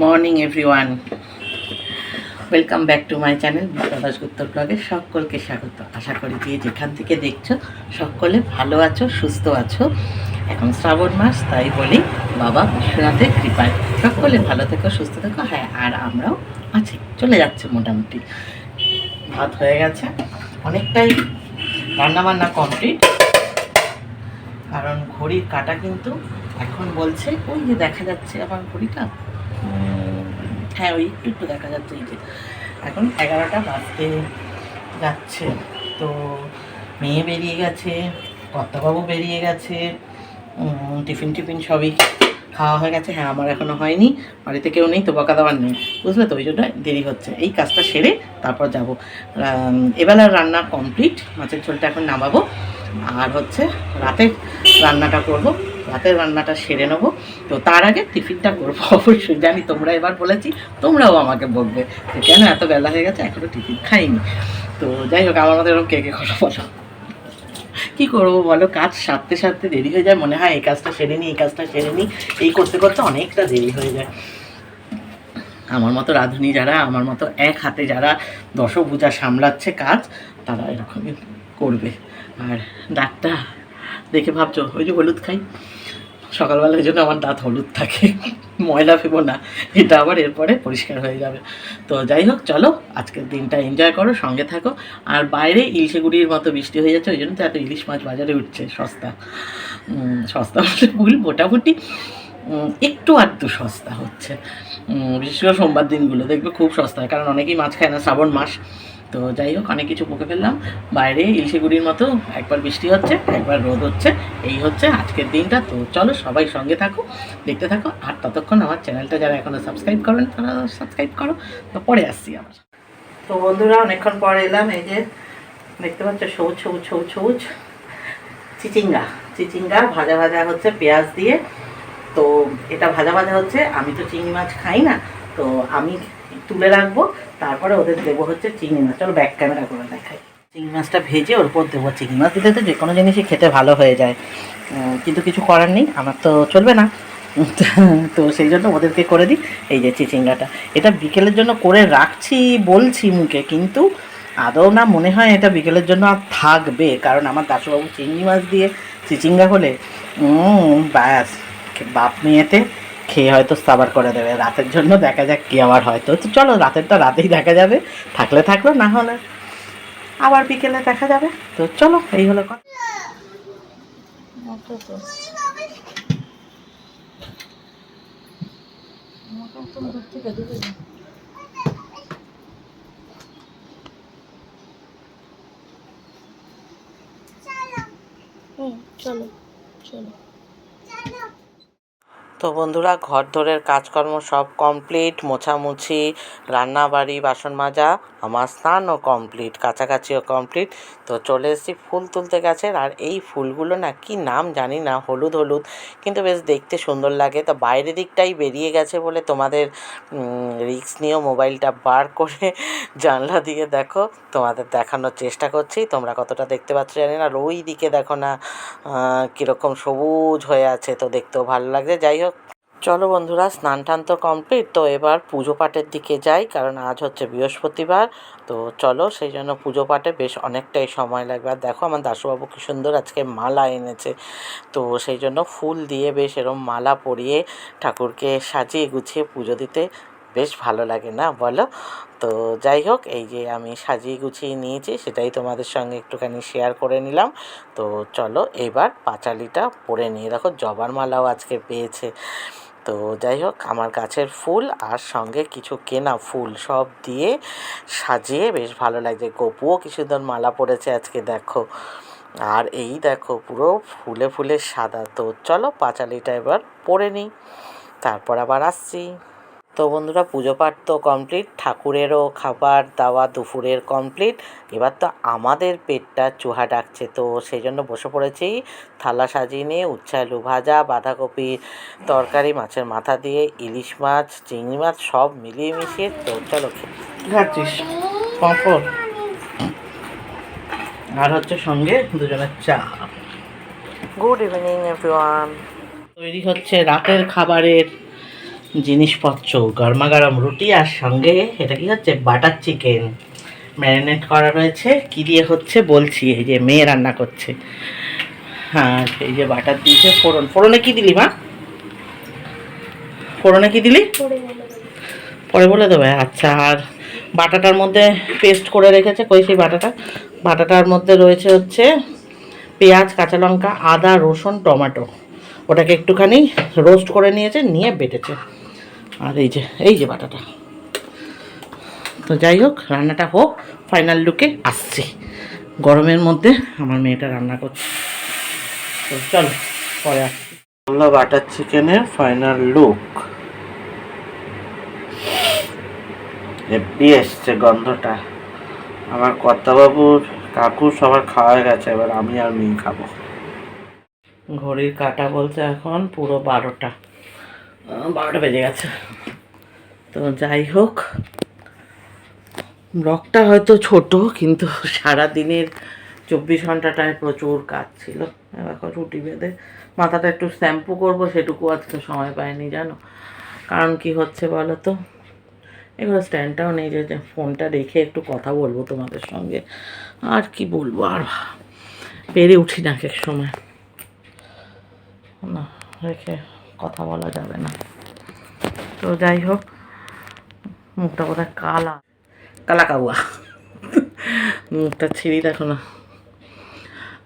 Morning everyone, welcome back to my channel Biplab Dasgupta ব্লগে সকলকে স্বাগত। আশা করি যে যেখান থেকে দেখছো সকলে ভালো আছো, সুস্থ আছো। এখন শ্রাবণ মাস, তাই বলি বাবা বিশ্বনাথের কৃপায় সকলে ভালো থেকো, সুস্থ থেকো। হ্যাঁ, আর আমরাও আছি, চলে যাচ্ছে মোটামুটি। ভাত হয়ে গেছে, অনেকটাই রান্নাবান্না কমপ্লিট। কারণ ঘড়ির কাঁটা কিন্তু এখন বলছে, ওই যে দেখা যাচ্ছে আমার ঘড়িটা, হ্যাঁ ওই একটু একটু দেখা যাচ্ছে, এই যে এখন 11টা বাজতে যাচ্ছে। তো মেয়ে বেরিয়ে গেছে, কর্তাবাবু বেরিয়ে গেছে, টিফিন সবই খাওয়া হয়ে গেছে। হ্যাঁ, আমার এখনও হয়নি, বাড়িতে কেউ নেই তো, বকা দেওয়ার নেই, বুঝলে তো, ওই জন্য দেরি হচ্ছে। এই কাজটা সেরে তারপর যাব। এবেলার রান্না কমপ্লিট, মাছের ঝোলটা এখন নামাবো, আর হচ্ছে রাতের রান্নাটা করব। রাতের রান্নাটা সেরে নেবো। তো তার আগে টিফিনটা করবো অবশ্যই। জানি তোমরা এবার বলেছি, তোমরাও আমাকে বলবে যে কেন এত বেলা হয়ে গেছে এখনও টিফিন খাইনি। তো যাই হোক, আমার মতো এরকম কে কথা বলো, কী করবো বলো, কাজ সারতে সারতে দেরি হয়ে যায়, মনে হয় এই কাজটা সেরে নিই, এই কাজটা সেরে নিই, এই করতে করতে অনেকটা দেরি হয়ে যায়। আমার মতো রাঁধুনি যারা, আমার মতো এক হাতে যারা দশভুজা সামলাচ্ছে কাজ, তারা এরকমই করবে। আর দাঁতটা দেখে ভাবছো, ওই যে হলুদ খাই সকালবেলা, এই জন্য আমার দাঁত হলুদ থাকে। ময়লা ফেবো না, এটা আবার এরপরে পরিষ্কার হয়ে যাবে। তো যাই হোক, চলো আজকের দিনটা এনজয় করো, সঙ্গে থাকো। আর বাইরে ইলিশে গুড়ির মতো বৃষ্টি হয়ে যাচ্ছে, ওই জন্য তো এত ইলিশ মাছ বাজারে উঠছে সস্তা। সস্তা বলতে ভুল, মোটামুটি একটু আধটু সস্তা হচ্ছে। বিশেষ করে সোমবার দিনগুলো দেখবে খুব সস্তা হয়, কারণ অনেকেই মাছ খায় না, শ্রাবণ মাস। তো যাই হোক, অনেক কিছু বকে ফেললাম। বাইরে ইলিশে গুড়ির মতো একবার বৃষ্টি হচ্ছে, একবার রোদ হচ্ছে, এই হচ্ছে আজকের দিনটা। তো চলো সবাই সঙ্গে থাকো, দেখতে থাকো। আর ততক্ষণ আমার চ্যানেলটা যারা এখনও সাবস্ক্রাইব করেন তারা সাবস্ক্রাইব করো। তো পরে আসছি আবার। তো বন্ধুরা, অনেকক্ষণ পরে এলাম। এই যে দেখতে পাচ্ছ, সবুজ সবুজ সবুজ সবুজ চিচিঙ্গা ভাজা ভাজা হচ্ছে পেঁয়াজ দিয়ে। তো এটা ভাজা ভাজা হচ্ছে। আমি তো চিংড়ি মাছ খাই না, তো আমি তুলে রাখবো, তারপরে ওদের দেবো হচ্ছে চিংড়ি মাছ। চলো ব্যাক ক্যামেরা করে দেখাই। চিংড়ি মাছটা ভেজে ওর উপর দেবো। চিংড়ি মাছ দিলে তো যে কোনো জিনিসই খেতে ভালো হয়ে যায়, কিন্তু কিছু করার নেই, আমার তো চলবে না। তো সেই জন্য ওদেরকে করে দিই। এই যে চিচিঙ্গাটা, এটা বিকেলের জন্য করে রাখছি বলছি মুখে, কিন্তু আদৌ না মনে হয় এটা বিকেলের জন্য আর থাকবে। কারণ আমার দাশুবাবু চিংড়ি মাছ দিয়ে চিচিঙ্গা হলে ব্যাস, বাপ মেয়েতে খেয়ে হয়তো সাবার করে দেবে। রাতের জন্য দেখা যাক কী আবার হয়তো। তো চলো, রাতেরটা রাতেই দেখা যাবে, থাকলে থাকলো, না হলে আবার বিকেলে দেখা যাবে। তো চলো, এই হলো কথা। চলো চলো। তো বন্ধুরা, ঘর দোরের কাজকর্ম সব কমপ্লিট, মোছামুছি, রান্নাবাড়ি, বাসন মাজা, আমার স্নানও কমপ্লিট, কাছাকাছিও কমপ্লিট। তো চলে এসেছি ফুল তুলতে গাছের। আর এই ফুলগুলো না, কি নাম জানি না, হলুদ হলুদ, কিন্তু বেশ দেখতে সুন্দর লাগে। তো বাইরের দিকটাই বেরিয়ে গেছে বলে তোমাদের রিস্ক নিয়েও মোবাইলটা বার করে জানলা দিয়ে দেখো, তোমাদের দেখানোর চেষ্টা করছি। তোমরা কতটা দেখতে পাচ্ছ জানি না। আর ওই দিকে দেখো না কীরকম সবুজ হয়ে আছে, তো দেখতেও ভালো লাগছে। যাই হোক, চলো বন্ধুরা, স্নান টান তো কমপ্লিট। তো এবার পুজো পাঠের দিকে যাই, কারণ আজ হচ্ছে বৃহস্পতিবার। তো চলো, সেই জন্য পুজো পাঠে বেশ অনেকটাই সময় লাগবে। আর দেখো, আমার দাশুবাবু কী সুন্দর আজকে মালা এনেছে। তো সেই জন্য ফুল দিয়ে বেশ এরম মালা পরিয়ে ঠাকুরকে সাজিয়ে গুছিয়ে পুজো দিতে বেশ ভালো লাগে, না বলো? তো যাই হোক, এই যে আমি সাজিয়ে গুছিয়ে নিয়েছি, সেটাই তোমাদের সঙ্গে একটুখানি শেয়ার করে নিলাম। তো চলো এবার পাঁচালিটা পরে নিয়ে, দেখো জবার মালাও আজকে পেয়েছে। তো যাই হোক, আমার গাছের ফুল আর সঙ্গে কিছু কেনা ফুল সব দিয়ে সাজিয়ে বেশ ভালো লাগছে। গপুও কি সুন্দর মালা পরেছে আজকে, দেখো। আর এই দেখো, পুরো ফুলে ফুলে সাদা। তো চলো পাঁচালিটা এবার পরে নিই, তারপর আবার আসছি। তো বন্ধুরা, পুজো পাঠ তো কমপ্লিট, ঠাকুরেরও খাবার দাওয়া দুপুরের কমপ্লিট। এবার তো আমাদের পেটটা চুহা ডাকছে, তো সেই জন্য বসে পড়েছি থালা সাজিয়ে নিয়ে। উচ্ছে আলু ভাজা, বাঁধাকপি তরকারি, মাছের মাথা দিয়ে, ইলিশ মাছ, চিংড়ি মাছ সব মিলিয়ে মিশিয়ে। তো চলো, খাচ্ছিস পাঁপড় আর হচ্ছে সঙ্গে দুজনের চা। Good evening everyone. তৈরি হচ্ছে রাতের খাবারের জিনিসপত্র, গরমা গরম রুটি আর সঙ্গে এটা কি হচ্ছে বাটার চিকেন ম্যারিনেট করা রয়েছে। কী দিয়ে হচ্ছে বলছি, এই যে মেয়ে রান্না করছে। হ্যাঁ, এই যে বাটার দিয়েছে, ফোড়নে কি দিলি মা? ফোড়নে কি দিলি পরে বলে দেবে। আচ্ছা, আর বাটাটার মধ্যে পেস্ট করে রেখেছে, কই সেই বাটাটার মধ্যে রয়েছে হচ্ছে পেঁয়াজ, কাঁচা লঙ্কা, আদা, রসুন, টমেটো। ওটাকে একটুখানি রোস্ট করে নিয়েছে, নিয়ে বেটেছে। আর এই যে বাটাটা। তো যাই হোক, রান্নাটা হোক, ফাইনাল লুকে আসছি। গরমের মধ্যে আমার মেয়েটা রান্না করছে। তো চলো পরে আসছি। বাটার চিকেনের ফাইনাল লুক। হেব্বি এসছে গন্ধটা। আমার কর্তাবাবুর, কাকু সবার খাওয়া গেছে, এবার আমি আর মেয়ে খাবো। ঘড়ির কাঁটা বলছে এখন পুরো 12টা বেজে গেছে। তো যাই হোক, ব্লগটা হয়তো ছোট, কিন্তু সারাদিনের 24 ঘন্টাটায় প্রচুর কাজ ছিল। এবার রুটি বেঁধে মাথাটা একটু শ্যাম্পু করবো, সেটুকু আজকে সময় পাইনি জানো। কারণ কি হচ্ছে বলো তো, এগুলো স্ট্যান্ডটাও নেই যে ফোনটা রেখে একটু কথা বলবো তোমাদের সঙ্গে। আর কি বলবো, আর পেরে উঠি না এক সময়, না রেখে কথা বলা যাবে না। তো যাই হোক, মুখটা বোধহয় কালা কাউয়া, মুখটা ছিঁড়ি দেখো না।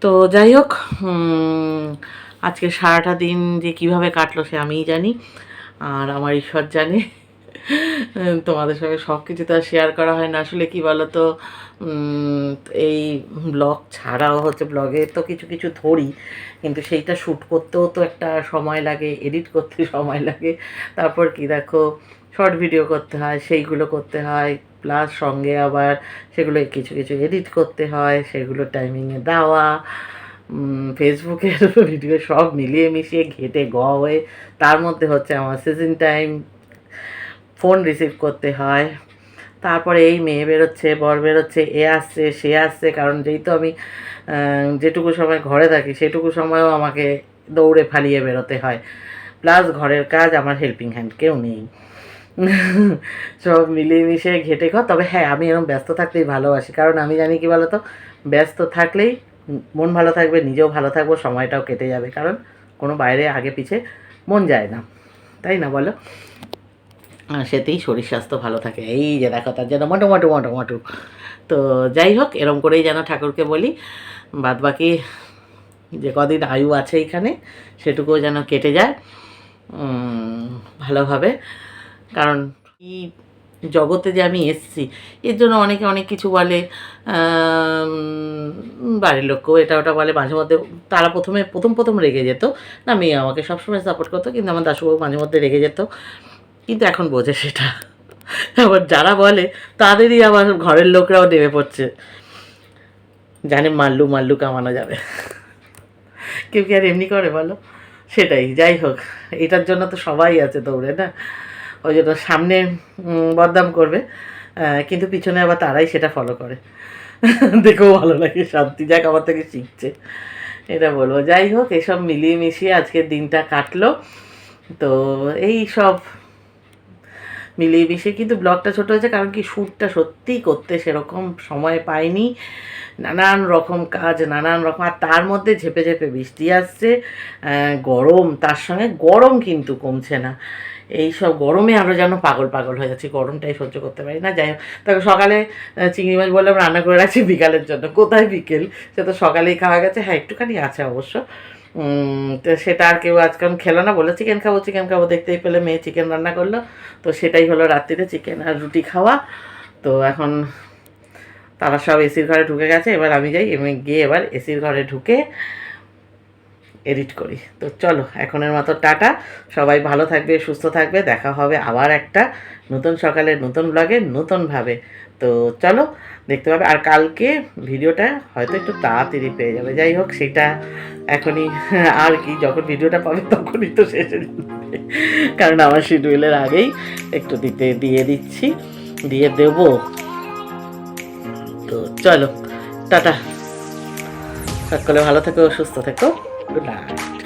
তো যাই হোক, আজকে সারাটা দিন যে কিভাবে কাটলো সে আমিই জানি, আর আমার ঈশ্বর জানে। তোমাদের সঙ্গে সব কিছু তো আর শেয়ার করা হয় না। আসলে কি বলো তো, এই ব্লগ ছাড়াও হচ্ছে, ব্লগে তো কিছু কিছু ধরি, কিন্তু সেইটা শ্যুট করতেও তো একটা সময় লাগে, এডিট করতে সময় লাগে, তারপর কি দেখো শর্ট ভিডিও করতে হয়, সেইগুলো করতে হয়, প্লাস সঙ্গে আবার সেগুলো কিছু কিছু এডিট করতে হয়, সেগুলো টাইমিংয়ে দেওয়া, ফেসবুকের ভিডিও সব মিলিয়ে মিশিয়ে ঘেটে হয়ে, তার মধ্যে হচ্ছে আমার সিজন টাইম, ফোন রিসিভ করতে হয়, তারপরে এই মেয়ে বেরোচ্ছে, বর বেরোচ্ছে, এ আসছে সে আসছে। কারণ যেহেতু আমি যেটুকু সময় ঘরে থাকি সেটুকু সময়ও আমাকে দৌড়ে ফালিয়ে বেরোতে হয়, প্লাস ঘরের কাজ, আমার হেল্পিং হ্যান্ড কেউ নেই। সব মিলিয়ে মিশিয়ে ঘেটে তবে হ্যাঁ, আমি এরকম ব্যস্ত থাকতেই ভালোবাসি। কারণ আমি জানি কি বলো তো, ব্যস্ত থাকলেই মন ভালো থাকবে, নিজেও ভালো থাকবো, সময়টাও কেটে যাবে। কারণ কোনো বাইরে আগে পিছে মন যায় না, তাই না বলো? সেতেই শরীর স্বাস্থ্য ভালো থাকে। এই যে দেখো, তার জন্য মোটো। তো যাই হোক, এরম করেই যেন ঠাকুরকে বলি, বাদবাকি যে কদিন আয়ু আছে এখানে সেটুকুও যেন কেটে যায় ভালোভাবে। কারণ এই জগতে যে আমি এসেছি, এর জন্য অনেকে অনেক কিছু বলে, বাড়ির লোককেও এটা ওটা বলে মাঝে মধ্যে। তারা প্রথম রেগে যেত না, মেয়ে আমাকে সবসময় সাপোর্ট করতো, কিন্তু আমার দাশুবাবু মাঝে মধ্যে রেগে যেত, কিন্তু এখন বোঝে সেটা। আবার যারা বলে তাদেরই আবার ঘরের লোকরাও নেমে পড়ছে, জানে মাল্লু কামানো যাবে। কেউ কি আর এমনি করে বলো? সেটাই। যাই হোক, এটার জন্য তো সবাই আছে দৌড়ে, না? ওই জন্য সামনে বদনাম করবে, কিন্তু পিছনে আবার তারাই সেটা ফলো করে। দেখেও ভালো লাগে, শান্তি, যাক আমার থেকে শিখছে, এটা বলবো। যাই হোক, এসব মিলিয়ে মিশিয়ে আজকের দিনটা কাটলো। তো এই সব মিলিয়ে মিশিয়ে কিন্তু ব্লগটা ছোটো হয়েছে, কারণ কি শ্যুটটা সত্যিই করতে সেরকম সময় পাইনি, নানান রকম কাজ, নানান রকম, আর তার মধ্যে ঝেপে ঝেপে বৃষ্টি আসছে, গরম, তার সঙ্গে গরম কিন্তু কমছে না। এই সব গরমে আমরা যেন পাগল হয়ে যাচ্ছি, গরমটাই সহ্য করতে পারি না। যাই হোক, তাকে সকালে চিংড়ি মাছ বললাম রান্না করে রাখছি বিকালের জন্য। কোথায় বিকেল, সে তো সকালেই খাওয়া গেছে। হ্যাঁ, একটুখানি আছে অবশ্য, তো সেটা আর কেউ আজকাল খেলো না, বলে চিকেন খাবো, দেখতেই পেলে মেয়ে চিকেন রান্না করলো। তো সেটাই হলো রাত্রিতে, চিকেন আর রুটি খাওয়া। তো এখন তারা সব এসির ঘরে ঢুকে গেছে, এবার আমি যাই, গিয়ে এবার এসির ঘরে ঢুকে এডিট করি। তো চলো, এখনের মতো টাটা। সবাই ভালো থাকবে, সুস্থ থাকবে, দেখা হবে আবার একটা নতুন সকালে, নতুন ব্লগে, নতুনভাবে। তো চলো, দেখতে পাবে। আর কালকে ভিডিওটা হয়তো একটু তাড়াতাড়ি পেয়ে যাবে। যাই হোক, সেটা এখনই আর কি, যখন ভিডিওটা পাবে তখনই তো শেষে যাবে, কারণ আমার শিডিউলের আগেই একটু দিয়ে দিচ্ছি, দিয়ে দেবো। তো চলো, টাটা, সকলে ভালো থেকো, সুস্থ থেকো, গুড নাইট।